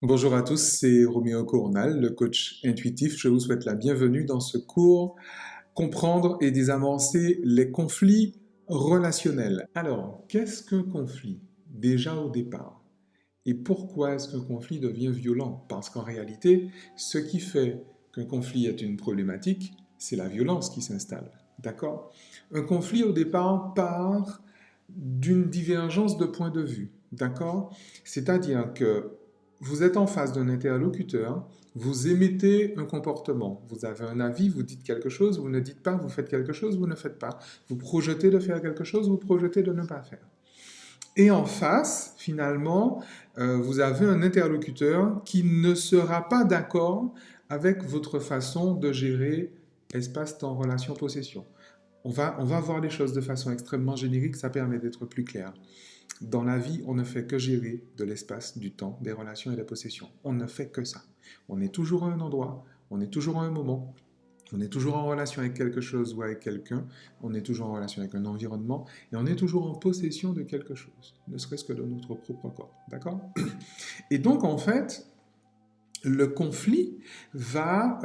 Bonjour à tous, c'est Roméo Cournal, le coach intuitif. Je vous souhaite la bienvenue dans ce cours Comprendre et désamorcer les conflits relationnels. Alors, qu'est-ce qu'un conflit déjà au départ? Et pourquoi est-ce qu'un conflit devient violent? Parce qu'en réalité, ce qui fait qu'un conflit est une problématique, c'est la violence qui s'installe. D'accord? Un conflit au départ part d'une divergence de point de vue. D'accord? C'est-à-dire que vous êtes en face d'un interlocuteur, vous émettez un comportement, vous avez un avis, vous dites quelque chose, vous ne dites pas, vous faites quelque chose, vous ne faites pas. Vous projetez de faire quelque chose, vous projetez de ne pas faire. Et en face, finalement, vous avez un interlocuteur qui ne sera pas d'accord avec votre façon de gérer espace, temps, relation, possession. On va voir les choses de façon extrêmement générique, ça permet d'être plus clair. Dans la vie, on ne fait que gérer de l'espace, du temps, des relations et des possessions. On ne fait que ça. On est toujours à un endroit, on est toujours à un moment, on est toujours en relation avec quelque chose ou avec quelqu'un, on est toujours en relation avec un environnement et on est toujours en possession de quelque chose, ne serait-ce que de notre propre corps. D'accord? Et donc, en fait, le conflit va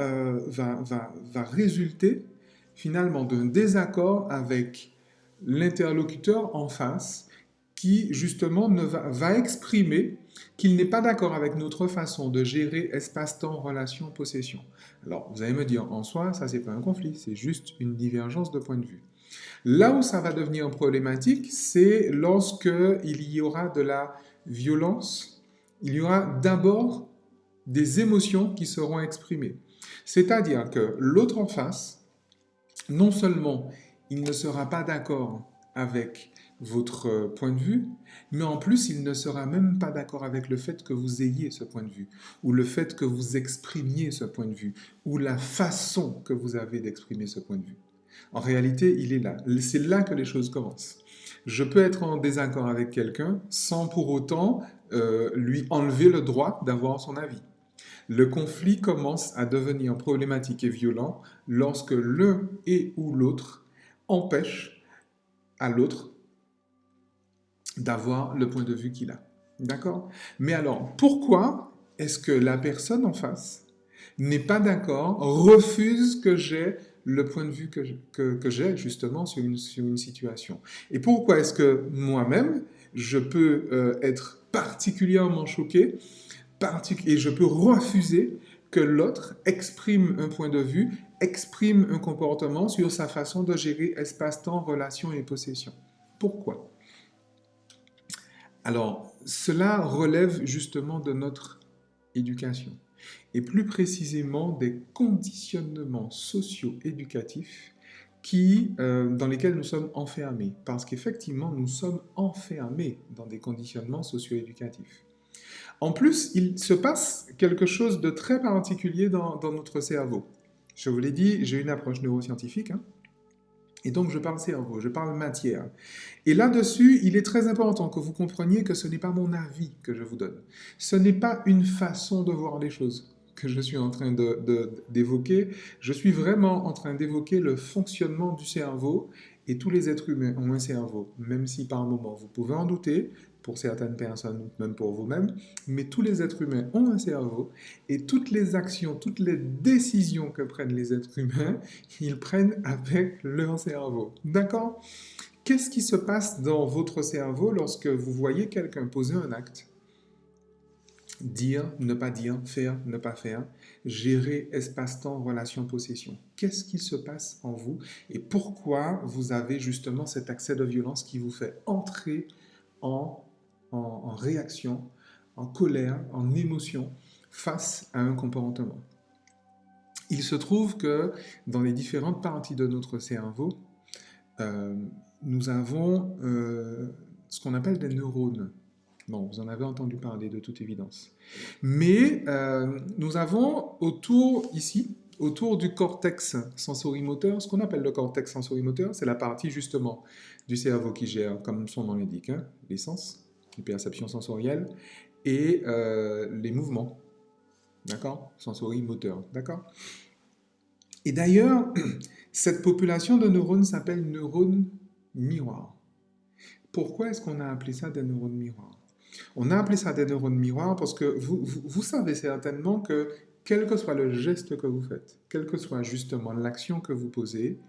résulter finalement d'un désaccord avec l'interlocuteur en face qui justement va exprimer qu'il n'est pas d'accord avec notre façon de gérer espace-temps, relation, possession. Alors, vous allez me dire, en soi, ça c'est pas un conflit, c'est juste une divergence de point de vue. Là où ça va devenir problématique, c'est lorsque il y aura de la violence, il y aura d'abord des émotions qui seront exprimées. C'est-à-dire que l'autre en face, non seulement il ne sera pas d'accord avec votre point de vue, mais en plus il ne sera même pas d'accord avec le fait que vous ayez ce point de vue, ou le fait que vous exprimiez ce point de vue, ou la façon que vous avez d'exprimer ce point de vue. En réalité, il est là. C'est là que les choses commencent. Je peux être en désaccord avec quelqu'un sans pour autant lui enlever le droit d'avoir son avis. Le conflit commence à devenir problématique et violent lorsque l'un et ou l'autre empêche à l'autre d'avoir le point de vue qu'il a. D'accord? Mais alors, pourquoi est-ce que la personne en face n'est pas d'accord, refuse que j'ai le point de vue que j'ai justement sur une situation? Et pourquoi est-ce que moi-même, je peux être particulièrement choqué et je peux refuser que l'autre exprime un point de vue, exprime un comportement sur sa façon de gérer espace-temps, relations et possession. Pourquoi? Alors, cela relève justement de notre éducation et plus précisément des conditionnements socio-éducatifs dans lesquels nous sommes enfermés. Parce qu'effectivement, nous sommes enfermés dans des conditionnements socio-éducatifs. En plus, il se passe quelque chose de très particulier dans notre cerveau. Je vous l'ai dit, j'ai une approche neuroscientifique, hein, et donc je parle cerveau, je parle matière. Et là-dessus, il est très important que vous compreniez que ce n'est pas mon avis que je vous donne. Ce n'est pas une façon de voir les choses que je suis en train d'évoquer. Je suis vraiment en train d'évoquer le fonctionnement du cerveau et tous les êtres humains ont un cerveau, même si par moment vous pouvez en douter, pour certaines personnes, même pour vous-même, mais tous les êtres humains ont un cerveau et toutes les actions, toutes les décisions que prennent les êtres humains, ils prennent avec leur cerveau. D'accord? Qu'est-ce qui se passe dans votre cerveau lorsque vous voyez quelqu'un poser un acte? Dire, ne pas dire, faire, ne pas faire, gérer espace-temps, relation, possession. Qu'est-ce qui se passe en vous et pourquoi vous avez justement cet accès de violence qui vous fait entrer en, en réaction, en colère, en émotion face à un comportement? Il se trouve que dans les différentes parties de notre cerveau, euh, nous avons ce qu'on appelle des neurones. Bon, vous en avez entendu parler de toute évidence. Mais nous avons autour, ici, autour du cortex sensorimoteur, ce qu'on appelle le cortex sensorimoteur, c'est la partie justement du cerveau qui gère, comme son nom l'indique, hein, les sens, les perceptions sensorielles et les mouvements, d'accord? Sensorimoteur, d'accord? Et d'ailleurs, cette population de neurones s'appelle neurones miroirs. Pourquoi est-ce qu'on a appelé ça des neurones miroirs? On a appelé ça des neurones miroirs parce que vous savez certainement que quel que soit le geste que vous faites, quelle que soit justement l'action que vous posez,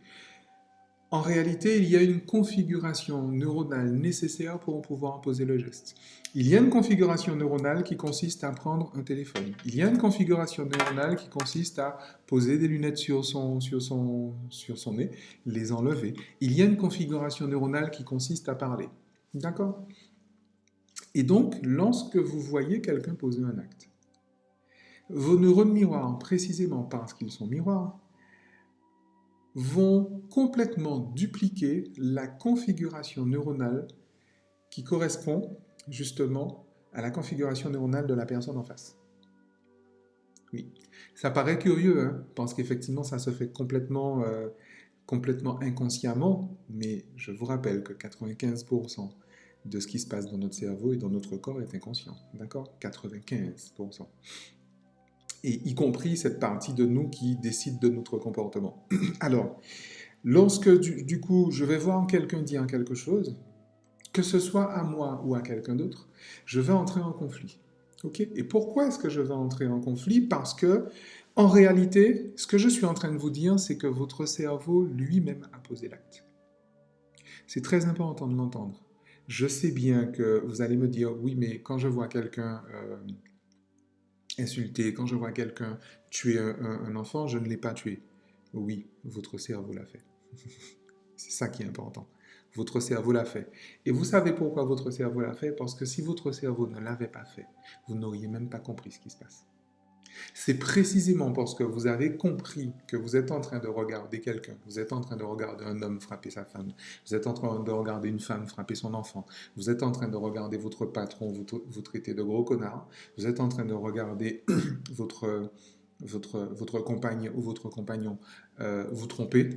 en réalité, il y a une configuration neuronale nécessaire pour pouvoir poser le geste. Il y a une configuration neuronale qui consiste à prendre un téléphone. Il y a une configuration neuronale qui consiste à poser des lunettes sur son nez, les enlever. Il y a une configuration neuronale qui consiste à parler. D'accord? Et donc, lorsque vous voyez quelqu'un poser un acte, vos neurones miroirs, précisément parce qu'ils sont miroirs, vont complètement dupliquer la configuration neuronale qui correspond justement à la configuration neuronale de la personne en face. Oui, ça paraît curieux, hein, parce qu'effectivement ça se fait complètement inconsciemment, mais je vous rappelle que 95% de ce qui se passe dans notre cerveau et dans notre corps est inconscient, d'accord? 95%. Et y compris cette partie de nous qui décide de notre comportement. Alors, lorsque du coup je vais voir quelqu'un dire quelque chose, que ce soit à moi ou à quelqu'un d'autre, je vais entrer en conflit. Ok? Et pourquoi est-ce que je vais entrer en conflit? Parce que, en réalité, ce que je suis en train de vous dire, c'est que votre cerveau lui-même a posé l'acte. C'est très important de l'entendre. Je sais bien que vous allez me dire, oui, mais quand je vois quelqu'un insulter, quand je vois quelqu'un tuer un enfant, je ne l'ai pas tué. Oui, votre cerveau l'a fait. C'est ça qui est important. Votre cerveau l'a fait. Et vous savez pourquoi votre cerveau l'a fait? Parce que si votre cerveau ne l'avait pas fait, vous n'auriez même pas compris ce qui se passe. C'est précisément parce que vous avez compris que vous êtes en train de regarder quelqu'un, vous êtes en train de regarder un homme frapper sa femme, vous êtes en train de regarder une femme frapper son enfant, vous êtes en train de regarder votre patron vous traiter de gros connard, vous êtes en train de regarder votre compagne ou votre compagnon vous tromper,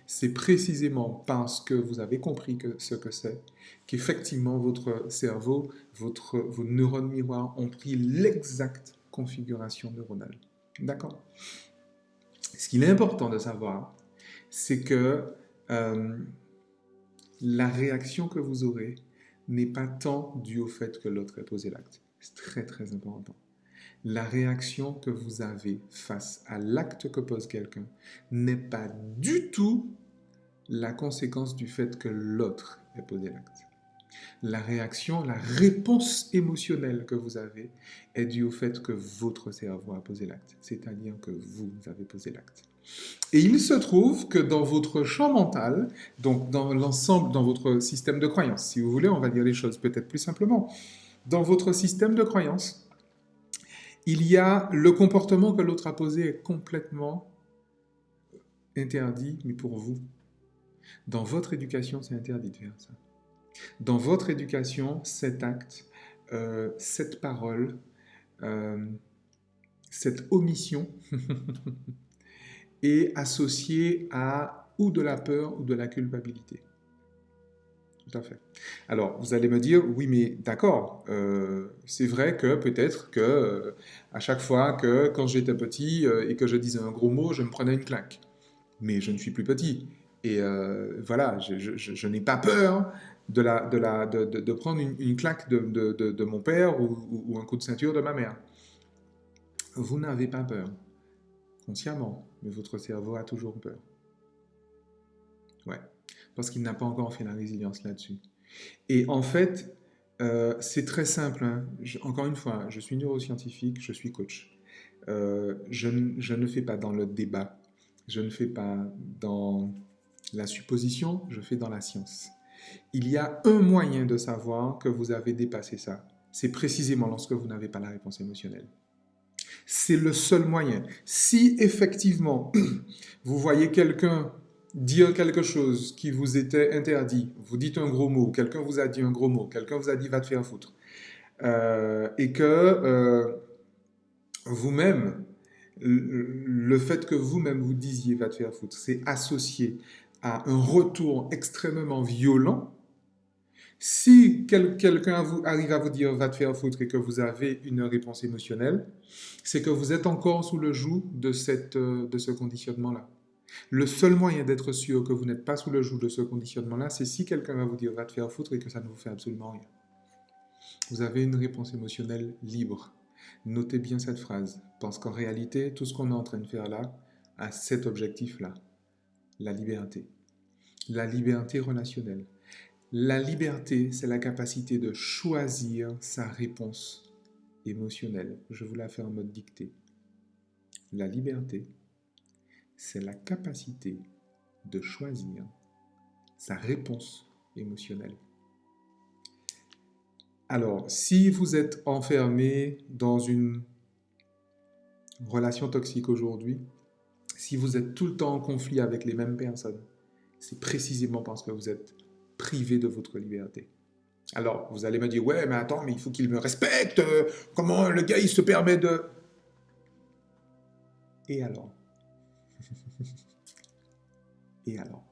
c'est précisément parce que vous avez compris ce que c'est qu'effectivement votre cerveau, vos neurones miroirs ont pris l'exacte configuration neuronale. D'accord? Ce qu'il est important de savoir, c'est que la réaction que vous aurez n'est pas tant due au fait que l'autre ait posé l'acte. C'est très très important. La réaction que vous avez face à l'acte que pose quelqu'un n'est pas du tout la conséquence du fait que l'autre ait posé l'acte. La réaction, la réponse émotionnelle que vous avez est due au fait que votre cerveau a posé l'acte, c'est-à-dire que vous avez posé l'acte. Et il se trouve que dans votre champ mental, donc dans l'ensemble, dans votre système de croyance, si vous voulez, on va dire les choses peut-être plus simplement, dans votre système de croyance, il y a le comportement que l'autre a posé est complètement interdit, mais pour vous. Dans votre éducation, c'est interdit de faire ça. Dans votre éducation, cet acte, cette parole, cette omission est associée à ou de la peur ou de la culpabilité. Tout à fait. Alors, vous allez me dire, oui, mais d'accord, c'est vrai que peut-être que à chaque fois que quand j'étais petit et que je disais un gros mot, je me prenais une claque. Mais je ne suis plus petit. Et voilà, je n'ai pas peur de prendre une claque de mon père ou un coup de ceinture de ma mère. Vous n'avez pas peur, consciemment, mais votre cerveau a toujours peur. Ouais, parce qu'il n'a pas encore fait la résilience là-dessus. Et en fait, c'est très simple, hein. Encore une fois, je suis neuroscientifique, je suis coach. Je ne fais pas dans le débat, je ne fais pas dans la supposition, je fais dans la science. Il y a un moyen de savoir que vous avez dépassé ça. C'est précisément lorsque vous n'avez pas la réponse émotionnelle. C'est le seul moyen. Si effectivement, vous voyez quelqu'un dire quelque chose qui vous était interdit, vous dites un gros mot, quelqu'un vous a dit un gros mot, quelqu'un vous a dit va te faire foutre, et que vous-même, le fait que vous-même vous disiez va te faire foutre, c'est associé à un retour extrêmement violent. Si quelqu'un arrive à vous dire va te faire foutre et que vous avez une réponse émotionnelle, c'est que vous êtes encore sous le joug de ce conditionnement-là. Le seul moyen d'être sûr que vous n'êtes pas sous le joug de ce conditionnement-là, c'est si quelqu'un va vous dire va te faire foutre et que ça ne vous fait absolument rien. Vous avez une réponse émotionnelle libre. Notez bien cette phrase, parce qu'en réalité, tout ce qu'on est en train de faire là a cet objectif-là, la liberté. La liberté relationnelle. La liberté, c'est la capacité de choisir sa réponse émotionnelle. Je vous la fais en mode dictée. La liberté, c'est la capacité de choisir sa réponse émotionnelle. Alors, si vous êtes enfermé dans une relation toxique aujourd'hui, si vous êtes tout le temps en conflit avec les mêmes personnes, c'est précisément parce que vous êtes privé de votre liberté. Alors, vous allez me dire, ouais, mais attends, mais il faut qu'il me respecte. Comment le gars, il se permet de... Et alors? Et alors?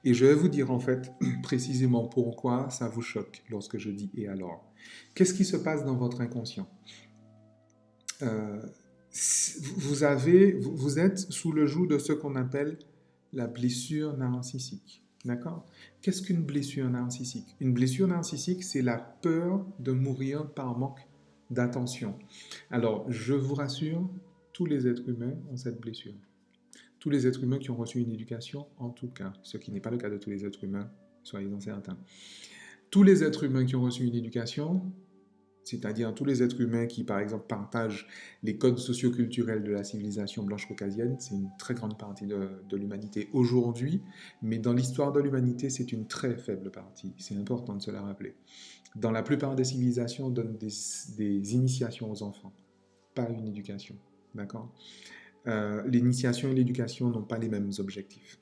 Et je vais vous dire en fait précisément pourquoi ça vous choque lorsque je dis et alors. Qu'est-ce qui se passe dans votre inconscient? Vous êtes sous le joug de ce qu'on appelle la blessure narcissique. D'accord? Qu'est-ce qu'une blessure narcissique? Une blessure narcissique, c'est la peur de mourir par manque d'attention. Alors, je vous rassure, tous les êtres humains ont cette blessure. Tous les êtres humains qui ont reçu une éducation, en tout cas, ce qui n'est pas le cas de tous les êtres humains, soyez-en certains. Tous les êtres humains qui ont reçu une éducation, c'est-à-dire tous les êtres humains qui, par exemple, partagent les codes socioculturels de la civilisation blanche caucasienne, c'est une très grande partie de l'humanité aujourd'hui, mais dans l'histoire de l'humanité, c'est une très faible partie. C'est important de se la rappeler. Dans la plupart des civilisations, on donne des initiations aux enfants, pas une éducation. D'accord? L'initiation et l'éducation n'ont pas les mêmes objectifs.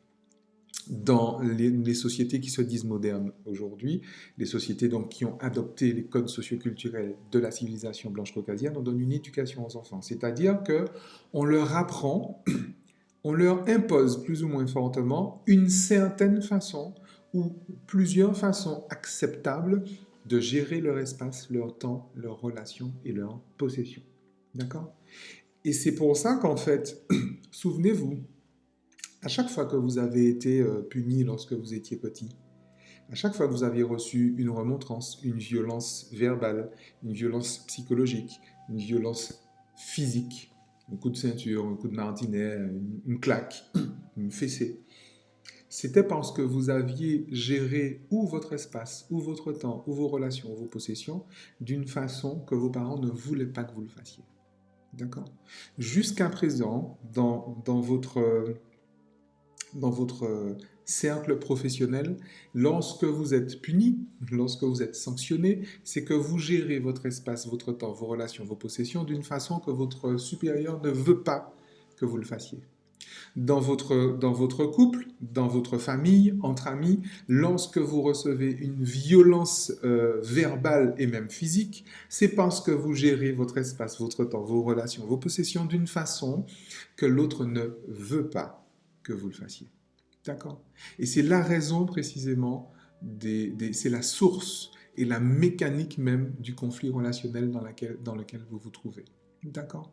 Dans les sociétés qui se disent modernes aujourd'hui, les sociétés donc qui ont adopté les codes socioculturels de la civilisation blanche caucasienne, on donne une éducation aux enfants. C'est-à-dire qu'on leur apprend, on leur impose plus ou moins fortement une certaine façon ou plusieurs façons acceptables de gérer leur espace, leur temps, leurs relations et leurs possessions. D'accord? Et c'est pour ça qu'en fait, souvenez-vous, à chaque fois que vous avez été puni lorsque vous étiez petit, à chaque fois que vous aviez reçu une remontrance, une violence verbale, une violence psychologique, une violence physique, un coup de ceinture, un coup de martinet, une claque, une fessée, c'était parce que vous aviez géré ou votre espace, ou votre temps, ou vos relations, ou vos possessions d'une façon que vos parents ne voulaient pas que vous le fassiez. D'accord? Jusqu'à présent, dans votre cercle professionnel, lorsque vous êtes puni, lorsque vous êtes sanctionné, c'est que vous gérez votre espace, votre temps, vos relations, vos possessions d'une façon que votre supérieur ne veut pas que vous le fassiez. Dans votre couple, dans votre famille, entre amis, lorsque vous recevez une violence verbale et même physique, c'est parce que vous gérez votre espace, votre temps, vos relations, vos possessions d'une façon que l'autre ne veut pas que vous le fassiez. D'accord? Et c'est la raison précisément, c'est la source et la mécanique même du conflit relationnel dans lequel vous vous trouvez. D'accord?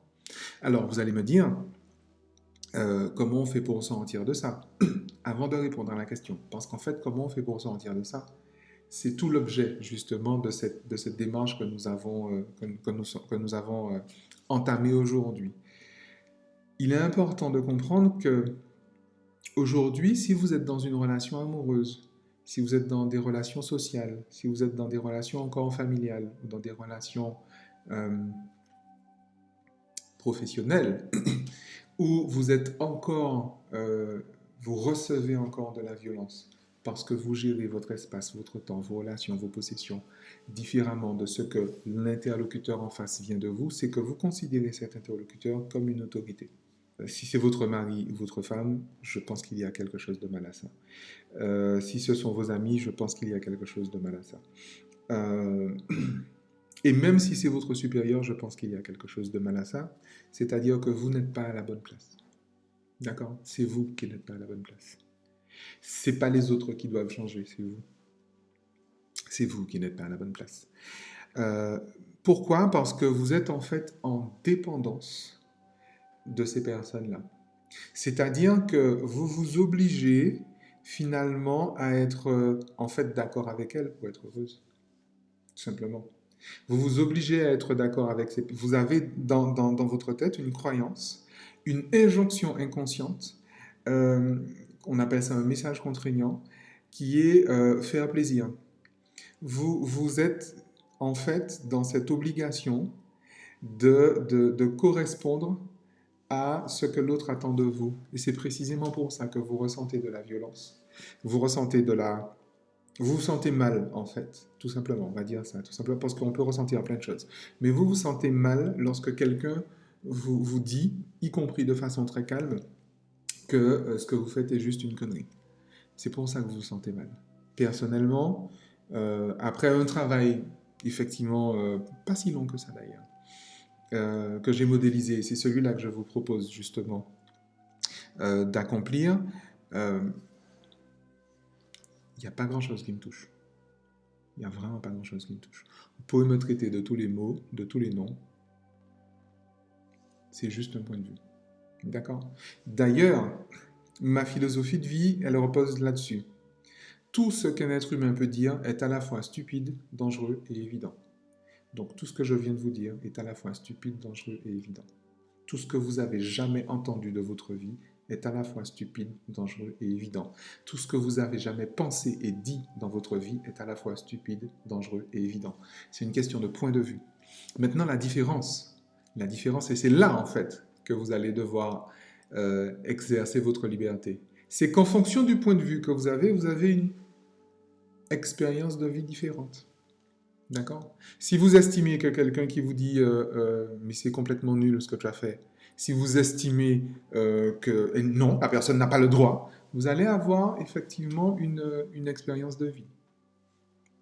Alors, vous allez me dire, comment on fait pour sortir de ça? Avant de répondre à la question, parce qu'en fait, comment on fait pour sortir de ça? C'est tout l'objet justement de cette démarche que nous avons, que nous avons entamée aujourd'hui. Il est important de comprendre que aujourd'hui, si vous êtes dans une relation amoureuse, si vous êtes dans des relations sociales, si vous êtes dans des relations encore familiales, ou dans des relations professionnelles, où vous êtes encore, vous recevez encore de la violence parce que vous gérez votre espace, votre temps, vos relations, vos possessions différemment de ce que l'interlocuteur en face vient de vous, c'est que vous considérez cet interlocuteur comme une autorité. Si c'est votre mari ou votre femme, je pense qu'il y a quelque chose de mal à ça. Si ce sont vos amis, je pense qu'il y a quelque chose de mal à ça. Et même si c'est votre supérieur, je pense qu'il y a quelque chose de mal à ça. C'est-à-dire que vous n'êtes pas à la bonne place. D'accord? C'est vous qui n'êtes pas à la bonne place. C'est pas les autres qui doivent changer, c'est vous. C'est vous qui n'êtes pas à la bonne place. Pourquoi? Parce que vous êtes en fait en dépendance de ces personnes-là. C'est-à-dire que vous vous obligez finalement à être en fait d'accord avec elles pour être heureuse. Tout simplement. Vous vous obligez à être d'accord avec ces... Vous avez dans votre tête une croyance, une injonction inconsciente, euh, on appelle ça un message contraignant, qui est faire plaisir. Vous êtes en fait dans cette obligation de correspondre à ce que l'autre attend de vous. Et c'est précisément pour ça que vous ressentez de la violence. Vous ressentez de la... Vous vous sentez mal, en fait, tout simplement, on va dire ça, tout simplement parce qu'on peut ressentir plein de choses. Mais vous vous sentez mal lorsque quelqu'un vous dit, y compris de façon très calme, que ce que vous faites est juste une connerie. C'est pour ça que vous vous sentez mal. Personnellement, après un travail, effectivement, pas si long que ça d'ailleurs, que j'ai modélisé, c'est celui-là que je vous propose justement d'accomplir, il n'y a pas grand-chose qui me touche. Il n'y a vraiment pas grand-chose qui me touche. Vous pouvez me traiter de tous les mots, de tous les noms. C'est juste un point de vue. D'accord? D'ailleurs, ma philosophie de vie, elle repose là-dessus. Tout ce qu'un être humain peut dire est à la fois stupide, dangereux et évident. Donc tout ce que je viens de vous dire est à la fois stupide, dangereux et évident. Tout ce que vous avez jamais entendu de votre vie est à la fois stupide, dangereux et évident. Tout ce que vous avez jamais pensé et dit dans votre vie est à la fois stupide, dangereux et évident. C'est une question de point de vue. Maintenant, la différence, et c'est là en fait que vous allez devoir exercer votre liberté, c'est qu'en fonction du point de vue que vous avez une expérience de vie différente. D'accord? Si vous estimez que quelqu'un qui vous dit mais c'est complètement nul ce que tu as fait, si vous estimez que non, la personne n'a pas le droit, vous allez avoir effectivement une expérience de vie.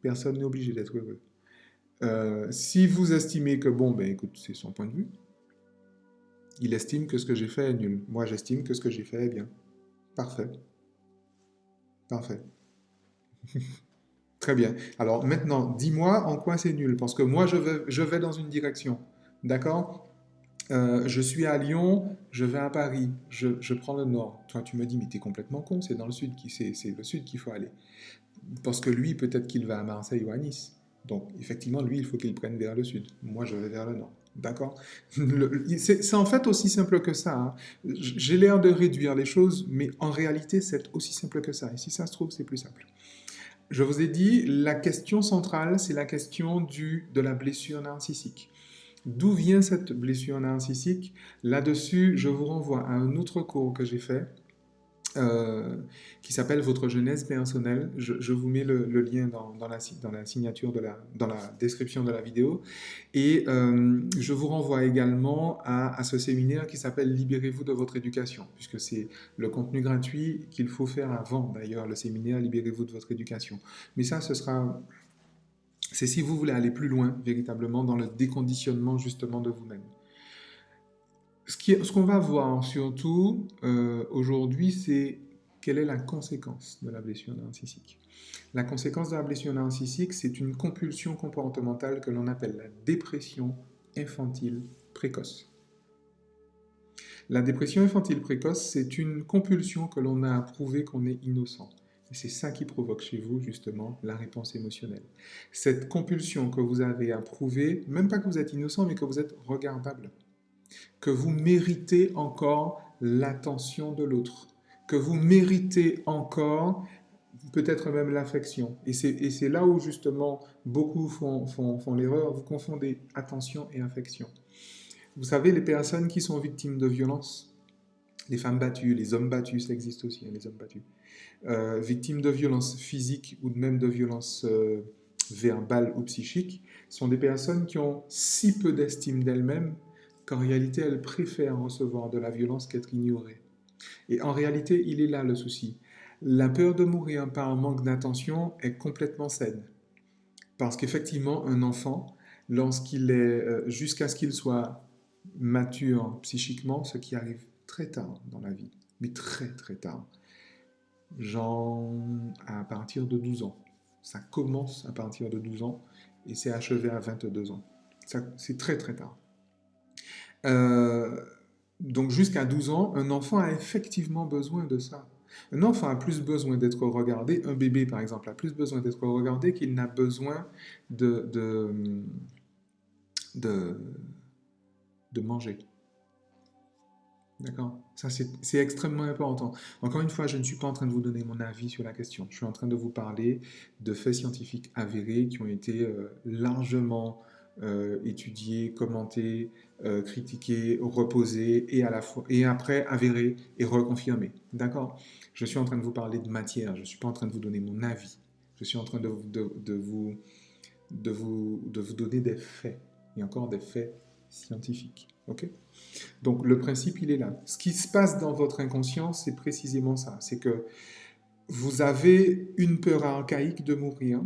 Personne n'est obligé d'être heureux. Si vous estimez que bon, ben écoute, c'est son point de vue, il estime que ce que j'ai fait est nul. Moi, j'estime que ce que j'ai fait est bien. Parfait. Parfait. Très bien. Alors maintenant, dis-moi en quoi c'est nul, parce que moi, je vais dans une direction. D'accord? Je suis à Lyon, je vais à Paris, je prends le nord. Toi, tu me dis, mais t'es complètement con, c'est dans le sud, c'est le sud qu'il faut aller. Parce que lui, peut-être qu'il va à Marseille ou à Nice. Donc, effectivement, lui, il faut qu'il prenne vers le sud. Moi, je vais vers le nord. D'accord? C'est en fait aussi simple que ça. Hein. J'ai l'air de réduire les choses, mais en réalité, c'est aussi simple que ça. Et si ça se trouve, c'est plus simple. Je vous ai dit, la question centrale, c'est la question de la blessure narcissique. D'où vient cette blessure narcissique? Là-dessus, je vous renvoie à un autre cours que j'ai fait qui s'appelle Votre jeunesse personnelle. Je vous mets le lien dans la signature, dans la description de la vidéo. Et je vous renvoie également à ce séminaire qui s'appelle Libérez-vous de votre éducation, puisque c'est le contenu gratuit qu'il faut faire avant, d'ailleurs, le séminaire Libérez-vous de votre éducation. Mais ça, c'est si vous voulez aller plus loin, véritablement, dans le déconditionnement justement de vous-même. Ce qu'on va voir surtout aujourd'hui, c'est quelle est la conséquence de la blessure narcissique. La conséquence de la blessure narcissique, c'est une compulsion comportementale que l'on appelle la dépression infantile précoce. La dépression infantile précoce, c'est une compulsion que l'on a à prouver qu'on est innocent. Et c'est ça qui provoque chez vous, justement, la réponse émotionnelle. Cette compulsion que vous avez à prouver, même pas que vous êtes innocent, mais que vous êtes regardable, que vous méritez encore l'attention de l'autre, que vous méritez encore peut-être même l'affection. Et c'est là où justement beaucoup font l'erreur, vous confondez attention et affection. Vous savez, les personnes qui sont victimes de violences, les femmes battues, les hommes battus, ça existe aussi, hein, les hommes battus, victimes de violences physiques ou même de violences verbales ou psychiques, sont des personnes qui ont si peu d'estime d'elles-mêmes qu'en réalité, elles préfèrent recevoir de la violence qu'être ignorées. Et en réalité, il est là le souci. La peur de mourir par un manque d'attention est complètement saine. Parce qu'effectivement, un enfant, lorsqu'il est, jusqu'à ce qu'il soit mature psychiquement, ce qui arrive très tard dans la vie, mais très très tard, genre à partir de 12 ans. Ça commence à partir de 12 ans et c'est achevé à 22 ans. C'est très très tard. Donc jusqu'à 12 ans, un enfant a effectivement besoin de ça. Un enfant a plus besoin d'être regardé, un bébé par exemple a plus besoin d'être regardé qu'il n'a besoin de, de manger. D'accord? Ça, c'est extrêmement important. Encore une fois, je ne suis pas en train de vous donner mon avis sur la question. Je suis en train de vous parler de faits scientifiques avérés qui ont été largement étudiés, commentés, critiqués, reposés et à la fois et après avérés et reconfirmés. D'accord? Je suis en train de vous parler de matière. Je ne suis pas en train de vous donner mon avis. Je suis en train de vous donner des faits et encore des faits scientifiques. Ok? Donc le principe, il est là. Ce qui se passe dans votre inconscient, c'est précisément ça. C'est que vous avez une peur archaïque de mourir.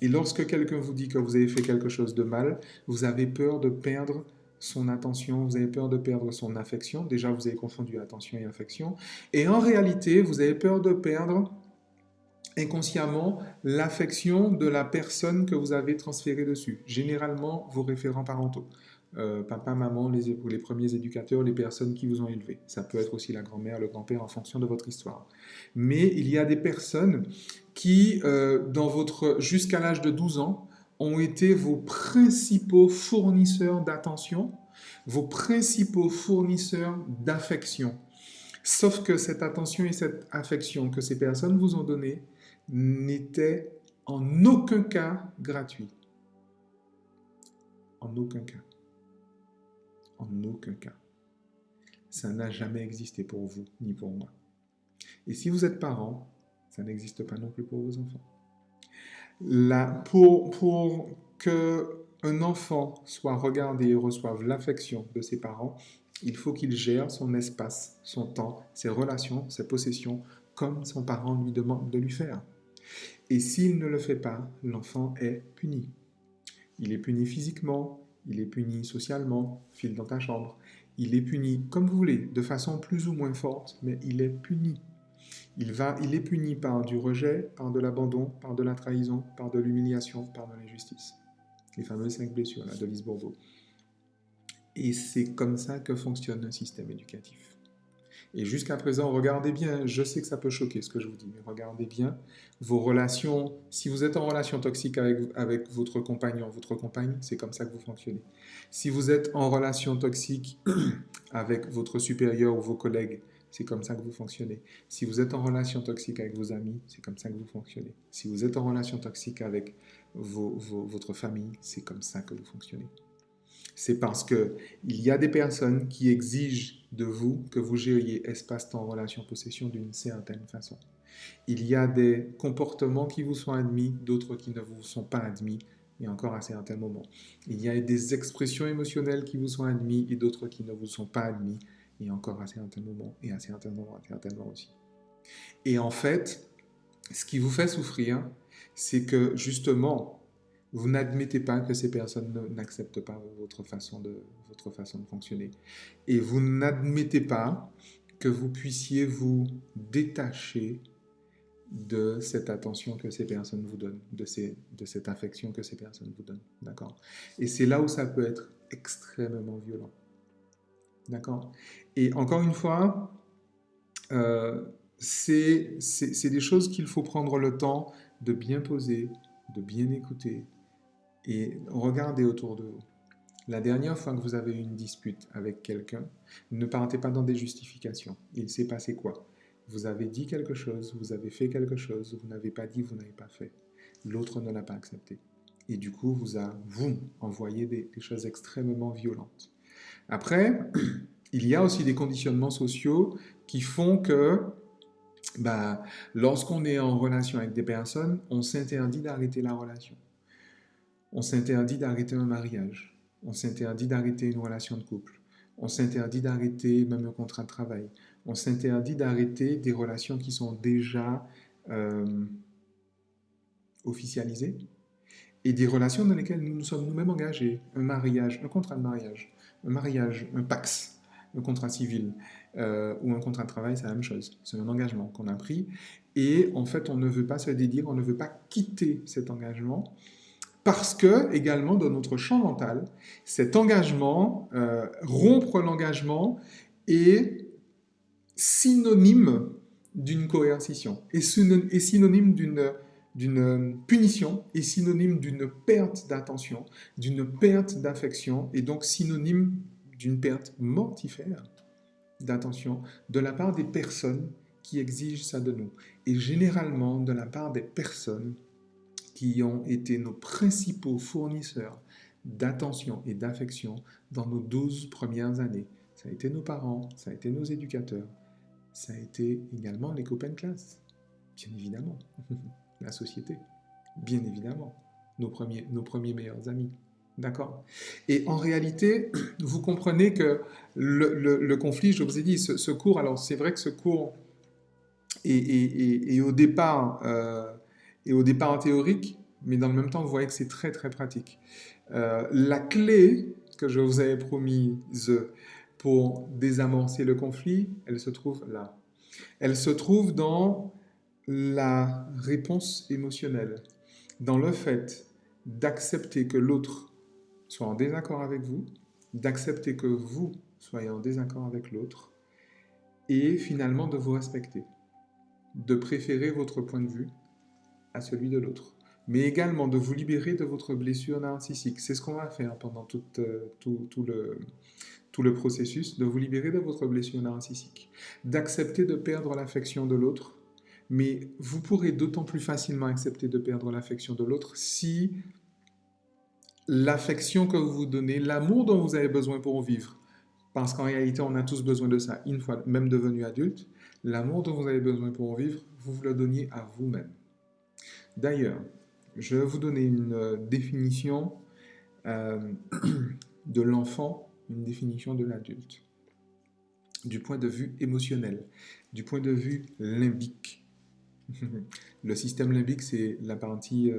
Et lorsque quelqu'un vous dit que vous avez fait quelque chose de mal, vous avez peur de perdre son attention, vous avez peur de perdre son affection. Déjà, vous avez confondu attention et affection. Et en réalité, vous avez peur de perdre inconsciemment l'affection de la personne que vous avez transférée dessus. Généralement, vos référents parentaux. Papa, maman, les premiers éducateurs, les personnes qui vous ont élevé. Ça peut être aussi la grand-mère, le grand-père en fonction de votre histoire. Mais il y a des personnes qui, jusqu'à l'âge de 12 ans, ont été vos principaux fournisseurs d'attention, vos principaux fournisseurs d'affection. Sauf que cette attention et cette affection que ces personnes vous ont donnée n'était en aucun cas gratuit. En aucun cas. En aucun cas. Ça n'a jamais existé pour vous, ni pour moi. Et si vous êtes parent, ça n'existe pas non plus pour vos enfants. Pour qu'un enfant soit regardé et reçoive l'affection de ses parents, il faut qu'il gère son espace, son temps, ses relations, ses possessions, comme son parent lui demande de lui faire. Et s'il ne le fait pas, l'enfant est puni. Il est puni physiquement, il est puni socialement, file dans ta chambre. Il est puni, comme vous voulez, de façon plus ou moins forte, mais il est puni. Il est puni par du rejet, par de l'abandon, par de la trahison, par de l'humiliation, par de l'injustice. Les fameuses 5 blessures là, de Lise Bourbeau. Et c'est comme ça que fonctionne un système éducatif. Et jusqu'à présent, regardez bien, je sais que ça peut choquer ce que je vous dis, mais regardez bien vos relations. Si vous êtes en relation toxique avec votre compagnon, votre compagne, c'est comme ça que vous fonctionnez. Si vous êtes en relation toxique avec votre supérieur ou vos collègues, c'est comme ça que vous fonctionnez. Si vous êtes en relation toxique avec vos amis, c'est comme ça que vous fonctionnez. Si vous êtes en relation toxique avec votre famille, c'est comme ça que vous fonctionnez. C'est parce qu'il y a des personnes qui exigent de vous que vous gériez espace-temps, relation, possession d'une certaine façon. Il y a des comportements qui vous sont admis, d'autres qui ne vous sont pas admis, et encore à certains moments. Il y a des expressions émotionnelles qui vous sont admises et d'autres qui ne vous sont pas admises, et encore à certains moments, et à certains moments, certainement aussi. Et en fait, ce qui vous fait souffrir, c'est que justement, vous n'admettez pas que ces personnes n'acceptent pas votre façon de fonctionner. Et vous n'admettez pas que vous puissiez vous détacher de cette attention que ces personnes vous donnent, de cette affection que ces personnes vous donnent. D'accord? Et c'est là où ça peut être extrêmement violent. D'accord? Et encore une fois, c'est des choses qu'il faut prendre le temps de bien poser, de bien écouter, et regardez autour de vous. La dernière fois que vous avez eu une dispute avec quelqu'un, ne partez pas dans des justifications. Il s'est passé quoi? Vous avez dit quelque chose, vous avez fait quelque chose, vous n'avez pas dit, vous n'avez pas fait. L'autre ne l'a pas accepté. Et du coup, vous envoyez des choses extrêmement violentes. Après, il y a aussi des conditionnements sociaux qui font que lorsqu'on est en relation avec des personnes, on s'interdit d'arrêter la relation. On s'interdit d'arrêter un mariage. On s'interdit d'arrêter une relation de couple. On s'interdit d'arrêter même un contrat de travail. On s'interdit d'arrêter des relations qui sont déjà officialisées et des relations dans lesquelles nous nous sommes nous-mêmes engagés. Un mariage, un contrat de mariage, un PACS, un contrat civil ou un contrat de travail, c'est la même chose. C'est un engagement qu'on a pris et en fait, on ne veut pas se dédire, on ne veut pas quitter cet engagement. Parce que, également, dans notre champ mental, cet engagement, rompre l'engagement, est synonyme d'une coercition, est synonyme d'une d'une punition est synonyme d'une perte d'attention, d'une perte d'affection et donc synonyme d'une perte mortifère d'attention de la part des personnes qui exigent ça de nous. Et généralement de la part des personnes qui ont été nos principaux fournisseurs d'attention et d'affection dans nos 12 premières années. Ça a été nos parents, ça a été nos éducateurs, ça a été également les copains de classe, bien évidemment, la société, bien évidemment, nos premiers meilleurs amis. D'accord? Et en réalité, vous comprenez que le conflit, je vous ai dit, ce cours, alors c'est vrai que ce cours est au départ théorique, mais dans le même temps, vous voyez que c'est très très pratique. La clé que je vous avais promise pour désamorcer le conflit, elle se trouve là. Elle se trouve dans la réponse émotionnelle, dans le fait d'accepter que l'autre soit en désaccord avec vous, d'accepter que vous soyez en désaccord avec l'autre, et finalement de vous respecter, de préférer votre point de vue à celui de l'autre, mais également de vous libérer de votre blessure narcissique. C'est ce qu'on va faire pendant tout le processus, de vous libérer de votre blessure narcissique, d'accepter de perdre l'affection de l'autre, mais vous pourrez d'autant plus facilement accepter de perdre l'affection de l'autre si l'affection que vous vous donnez, l'amour dont vous avez besoin pour vivre, parce qu'en réalité, on a tous besoin de ça, une fois même devenu adulte, l'amour dont vous avez besoin pour vivre, vous le donniez à vous-même. D'ailleurs, je vais vous donner une définition de l'enfant, une définition de l'adulte, du point de vue émotionnel, du point de vue limbique. Le système limbique, c'est la partie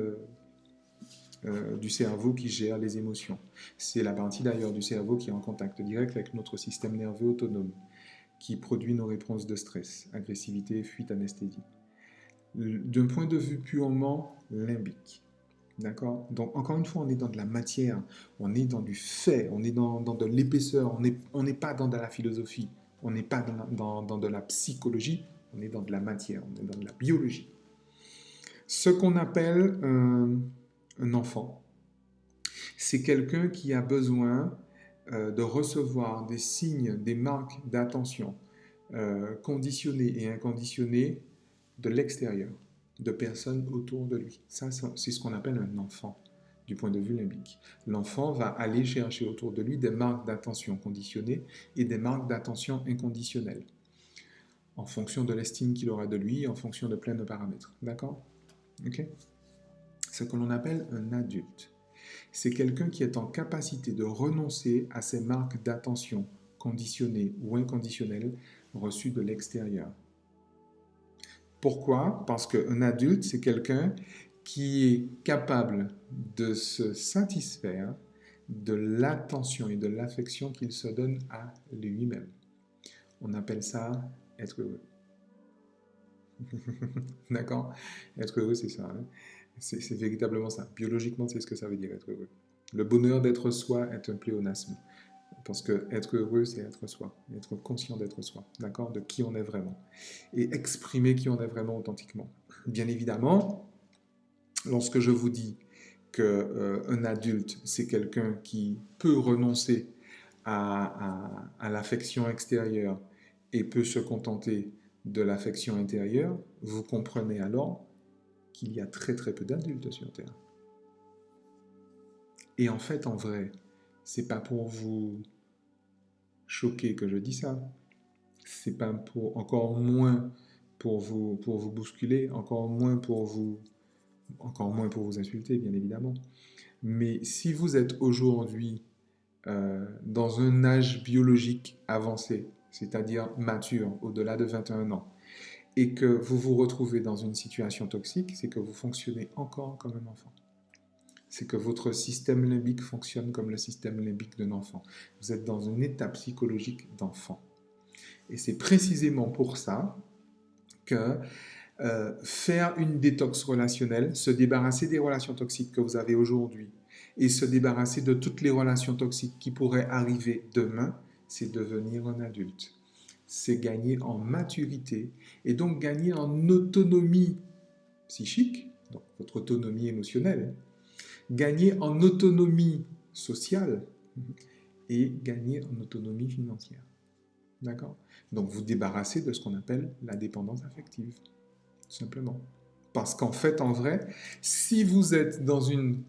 du cerveau qui gère les émotions. C'est la partie d'ailleurs du cerveau qui est en contact direct avec notre système nerveux autonome, qui produit nos réponses de stress, agressivité, fuite, anesthésie. D'un point de vue purement limbique. D'accord? Donc, encore une fois, on est dans de la matière, on est dans du fait, on est dans de l'épaisseur, on n'est pas dans de la philosophie, on n'est pas dans de la psychologie, on est dans de la matière, on est dans de la biologie. Ce qu'on appelle un enfant, c'est quelqu'un qui a besoin de recevoir des signes, des marques d'attention conditionnées et inconditionnées de l'extérieur, de personnes autour de lui. Ça, c'est ce qu'on appelle un enfant, du point de vue limbique. L'enfant va aller chercher autour de lui des marques d'attention conditionnées et des marques d'attention inconditionnelles, en fonction de l'estime qu'il aura de lui, en fonction de plein de paramètres. D'accord? Ok? Ce que l'on appelle un adulte, c'est quelqu'un qui est en capacité de renoncer à ces marques d'attention conditionnées ou inconditionnelles reçues de l'extérieur. Pourquoi? Parce qu'un adulte, c'est quelqu'un qui est capable de se satisfaire de l'attention et de l'affection qu'il se donne à lui-même. On appelle ça être heureux. D'accord? Être heureux, c'est ça. Hein? C'est véritablement ça. Biologiquement, c'est ce que ça veut dire être heureux. Le bonheur d'être soi est un pléonasme. Parce que être heureux, c'est être soi, être conscient d'être soi, d'accord, de qui on est vraiment, et exprimer qui on est vraiment authentiquement. Bien évidemment, lorsque je vous dis qu'un adulte, c'est quelqu'un qui peut renoncer à l'affection extérieure et peut se contenter de l'affection intérieure, vous comprenez alors qu'il y a très très peu d'adultes sur Terre. Et en fait, en vrai, c'est pas pour vous choquer que je dis ça. C'est pas pour, encore moins pour vous bousculer, encore moins pour vous insulter, bien évidemment. Mais si vous êtes aujourd'hui dans un âge biologique avancé, c'est-à-dire mature, au-delà de 21 ans, et que vous vous retrouvez dans une situation toxique, c'est que vous fonctionnez encore comme un enfant. C'est que votre système limbique fonctionne comme le système limbique d'un enfant. Vous êtes dans un état psychologique d'enfant. Et c'est précisément pour ça que faire une détox relationnelle, se débarrasser des relations toxiques que vous avez aujourd'hui et se débarrasser de toutes les relations toxiques qui pourraient arriver demain, c'est devenir un adulte. C'est gagner en maturité et donc gagner en autonomie psychique, donc votre autonomie émotionnelle, gagner en autonomie sociale et gagner en autonomie financière. D'accord? Donc vous débarrassez de ce qu'on appelle la dépendance affective, tout simplement. Parce qu'en fait, en vrai, si vous êtes dans une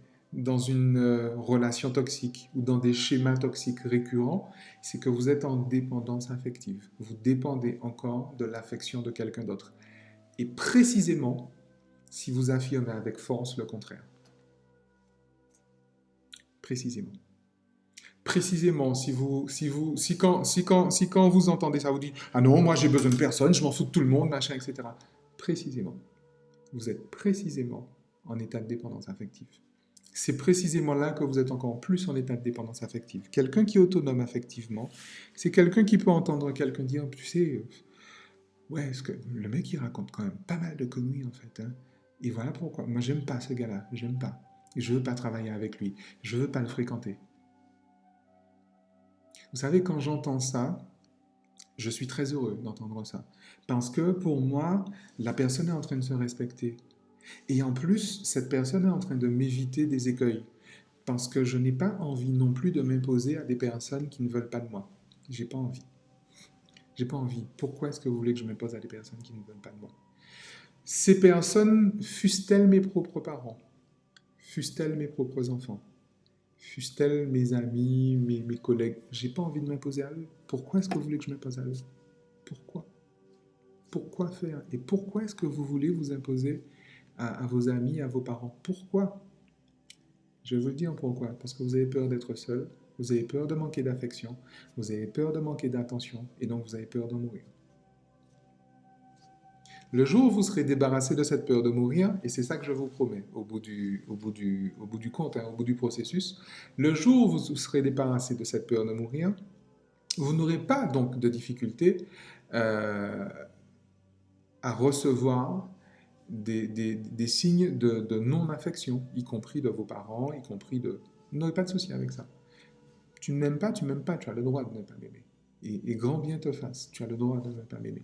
relation toxique ou dans des schémas toxiques récurrents, c'est que vous êtes en dépendance affective. Vous dépendez encore de l'affection de quelqu'un d'autre. Et précisément, si vous affirmez avec force le contraire. Précisément. Précisément, si quand vous entendez ça, vous dites « Ah non, moi j'ai besoin de personne, je m'en fous de tout le monde, machin, etc. » Précisément. Vous êtes précisément en état de dépendance affective. C'est précisément là que vous êtes encore plus en état de dépendance affective. Quelqu'un qui est autonome affectivement, c'est quelqu'un qui peut entendre quelqu'un dire, tu sais, ouais, ce que le mec il raconte quand même pas mal de conneries en fait. Hein. Et voilà pourquoi. Moi j'aime pas ce gars-là, j'aime pas. Je veux pas travailler avec lui, je veux pas le fréquenter. Vous savez, quand j'entends ça, je suis très heureux d'entendre ça. Parce que pour moi, la personne est en train de se respecter. Et en plus, cette personne est en train de m'éviter des écueils. Parce que je n'ai pas envie non plus de m'imposer à des personnes qui ne veulent pas de moi. J'ai pas envie. J'ai pas envie. Pourquoi est-ce que vous voulez que je m'impose à des personnes qui ne veulent pas de moi? Ces personnes, fussent-elles mes propres parents, fussent-elles mes propres enfants, fussent-elles mes amis, mes collègues, j'ai pas envie de m'imposer à eux. Pourquoi est-ce que vous voulez que je m'impose à eux? Pourquoi? Pourquoi faire? Et pourquoi est-ce que vous voulez vous imposer à vos amis, à vos parents? Pourquoi? Je vais vous le dire pourquoi. Parce que vous avez peur d'être seul, vous avez peur de manquer d'affection, vous avez peur de manquer d'attention, et donc vous avez peur de mourir. Le jour où vous serez débarrassé de cette peur de mourir, et c'est ça que je vous promets au bout du compte, hein, au bout du processus, le jour où vous serez débarrassé de cette peur de mourir, vous n'aurez pas donc de difficulté euh, à recevoir des signes de non-affection, y compris de vos parents, y compris de... Vous n'aurez pas de souci avec ça. Tu ne m'aimes pas, tu m'aimes pas, tu as le droit de ne pas m'aimer. Et grand bien te fasse, tu as le droit de ne pas m'aimer.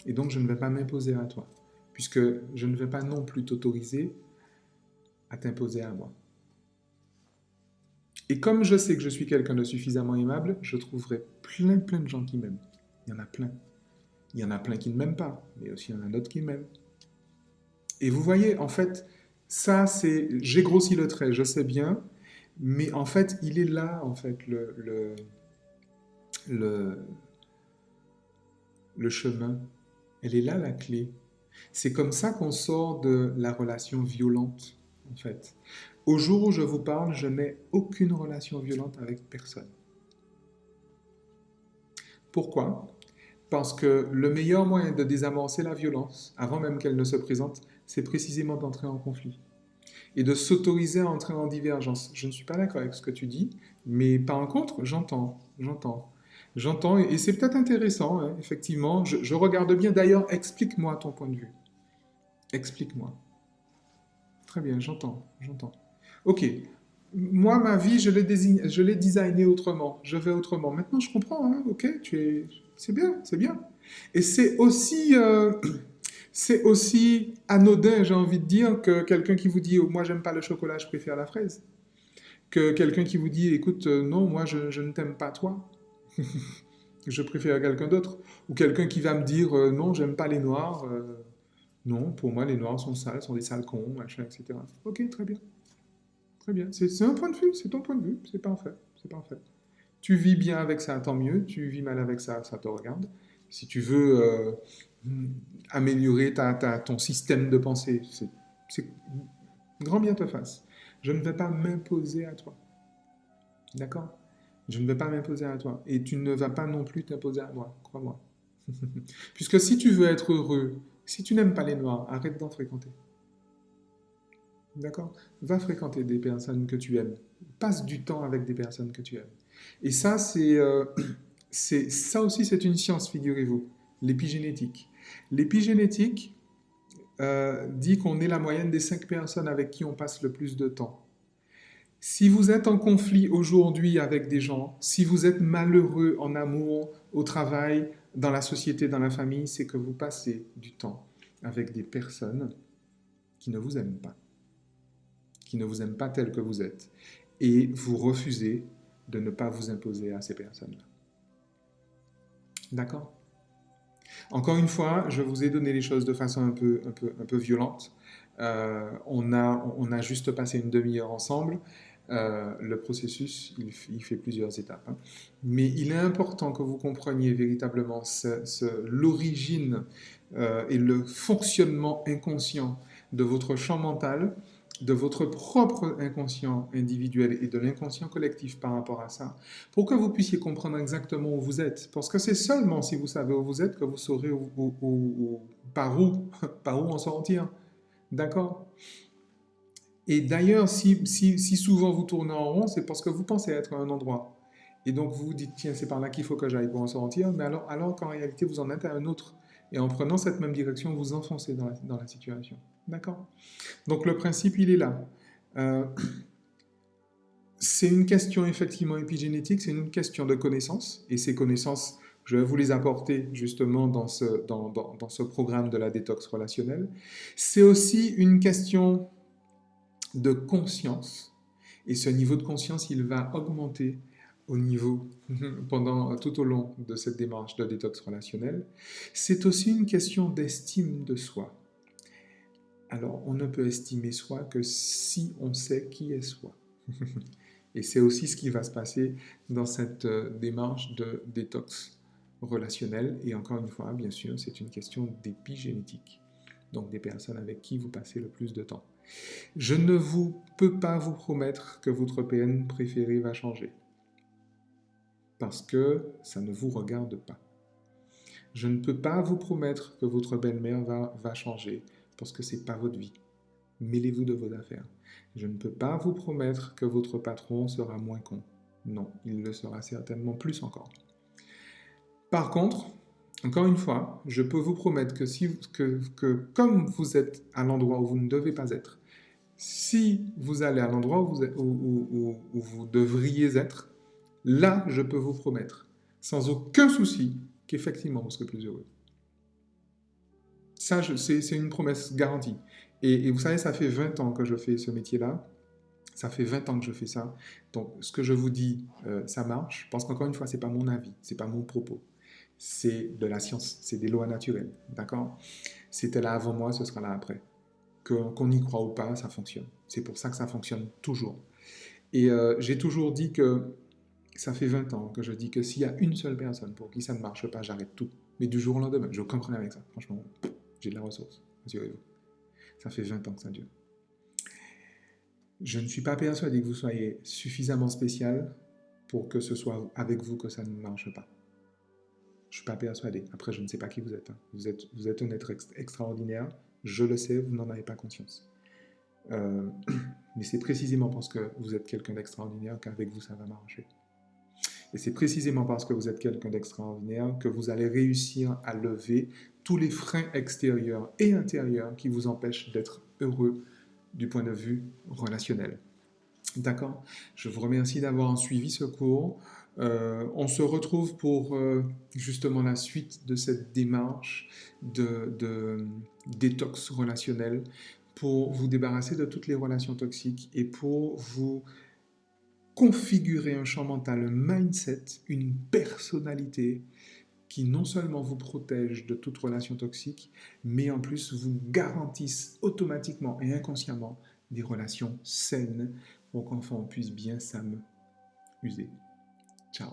Et donc je ne vais pas m'imposer à toi, puisque je ne vais pas non plus t'autoriser à t'imposer à moi. Et comme je sais que je suis quelqu'un de suffisamment aimable, je trouverai plein de gens qui m'aiment. Il y en a plein. Il y en a plein qui ne m'aiment pas, mais aussi il y en a d'autres qui m'aiment. Et vous voyez, en fait, ça c'est... J'ai grossi le trait, je sais bien, mais en fait, il est là, en fait, le, le chemin. Elle est là, la clé. C'est comme ça qu'on sort de la relation violente, en fait. Au jour où je vous parle, je n'ai aucune relation violente avec personne. Pourquoi? Parce que le meilleur moyen de désamorcer la violence, avant même qu'elle ne se présente, c'est précisément d'entrer en conflit et de s'autoriser à entrer en divergence. Je ne suis pas d'accord avec ce que tu dis, mais par contre, j'entends, et c'est peut-être intéressant, hein, effectivement. Je regarde bien. D'ailleurs, explique-moi ton point de vue. Explique-moi. Très bien, j'entends. Ok. Moi, ma vie, je l'ai designée autrement. Je vais autrement. Maintenant, je comprends, hein, ok? C'est bien, c'est bien. Et c'est aussi anodin, j'ai envie de dire, que quelqu'un qui vous dit, oh, moi, j'aime pas le chocolat, je préfère la fraise. Que quelqu'un qui vous dit, écoute, non, moi, je ne t'aime pas toi. Je préfère quelqu'un d'autre. Ou quelqu'un qui va me dire, non, j'aime pas les noirs. Non, pour moi, les noirs sont sales, sont des sales cons, machin, etc. Ok, très bien. Très bien. C'est un point de vue, c'est ton point de vue, c'est parfait. C'est parfait. Tu vis bien avec ça, tant mieux. Tu vis mal avec ça, ça te regarde. Si tu veux améliorer ton système de pensée, c'est grand bien te fasse. Je ne vais pas m'imposer à toi. D'accord? Je ne vais pas m'imposer à toi. Et tu ne vas pas non plus t'imposer à moi, crois-moi. Puisque si tu veux être heureux, si tu n'aimes pas les noirs, arrête d'en fréquenter. D'accord? Va fréquenter des personnes que tu aimes. Passe du temps avec des personnes que tu aimes. Et ça, ça aussi, c'est une science, figurez-vous. L'épigénétique. L'épigénétique dit qu'on est la moyenne des 5 personnes avec qui on passe le plus de temps. Si vous êtes en conflit aujourd'hui avec des gens, si vous êtes malheureux en amour, au travail, dans la société, dans la famille, c'est que vous passez du temps avec des personnes qui ne vous aiment pas, qui ne vous aiment pas tel que vous êtes, et vous refusez de ne pas vous imposer à ces personnes-là. D'accord? Encore une fois, je vous ai donné les choses de façon un peu violente. On a juste passé une demi-heure ensemble. Le processus, il fait plusieurs étapes, hein. Mais il est important que vous compreniez véritablement l'origine et le fonctionnement inconscient de votre champ mental, de votre propre inconscient individuel et de l'inconscient collectif par rapport à ça, pour que vous puissiez comprendre exactement où vous êtes. Parce que c'est seulement si vous savez où vous êtes que vous saurez par où, par où en sortir. D'accord? Et d'ailleurs, si souvent vous tournez en rond, c'est parce que vous pensez être à un endroit. Et donc vous vous dites, tiens, c'est par là qu'il faut que j'aille pour en sortir, mais alors qu'en réalité, vous en êtes à un autre. Et en prenant cette même direction, vous enfoncez dans la situation. D'accord? Donc le principe, il est là. Euh, c'est une question effectivement épigénétique, c'est une question de connaissances. Et ces connaissances, je vais vous les apporter justement dans ce programme de la détox relationnelle. C'est aussi une question de conscience. Et ce niveau de conscience, il va augmenter au niveau tout au long de cette démarche de détox relationnelle. C'est aussi une question d'estime de soi. Alors, on ne peut estimer soi que si on sait qui est soi. Et c'est aussi ce qui va se passer dans cette démarche de détox relationnelle. Et encore une fois, bien sûr, c'est une question d'épigénétique. Donc, des personnes avec qui vous passez le plus de temps. Je ne peux pas vous promettre que votre PN préféré va changer. Parce que ça ne vous regarde pas. Je ne peux pas vous promettre que votre belle-mère va changer. Parce que ce n'est pas votre vie. Mêlez-vous de vos affaires. Je ne peux pas vous promettre que votre patron sera moins con. Non, il le sera certainement plus encore. Par contre, encore une fois, je peux vous promettre que comme vous êtes à l'endroit où vous ne devez pas être, si vous allez à l'endroit où vous devriez être, là, je peux vous promettre, sans aucun souci, qu'effectivement, vous serez plus heureux. Ça, c'est une promesse garantie. Et vous savez, ça fait 20 ans que je fais ce métier-là. Ça fait 20 ans que je fais ça. Donc, ce que je vous dis, ça marche. Parce qu'encore une fois, ce n'est pas mon avis, ce n'est pas mon propos. C'est de la science, c'est des lois naturelles. D'accord? C'était là avant moi, ce sera là après. Qu'on y croit ou pas, ça fonctionne. C'est pour ça que ça fonctionne toujours. Et j'ai toujours dit que, ça fait 20 ans que je dis que s'il y a une seule personne pour qui ça ne marche pas, j'arrête tout. Mais du jour au lendemain, je comprends avec ça. Franchement, j'ai de la ressource. Rassurez-vous. Ça fait 20 ans que ça dure. Je ne suis pas persuadé que vous soyez suffisamment spécial pour que ce soit avec vous que ça ne marche pas. Je ne suis pas persuadé. Après, je ne sais pas qui vous êtes. Hein. Vous êtes un être extraordinaire. Je le sais, vous n'en avez pas conscience. Mais c'est précisément parce que vous êtes quelqu'un d'extraordinaire qu'avec vous, ça va marcher. Et c'est précisément parce que vous êtes quelqu'un d'extraordinaire que vous allez réussir à lever tous les freins extérieurs et intérieurs qui vous empêchent d'être heureux du point de vue relationnel. D'accord? Je vous remercie d'avoir suivi ce cours. On se retrouve pour justement la suite de cette démarche de détox relationnel pour vous débarrasser de toutes les relations toxiques et pour vous configurer un champ mental, un mindset, une personnalité qui non seulement vous protège de toute relation toxique, mais en plus vous garantissent automatiquement et inconsciemment des relations saines pour qu'enfin on puisse bien s'amuser. Ciao.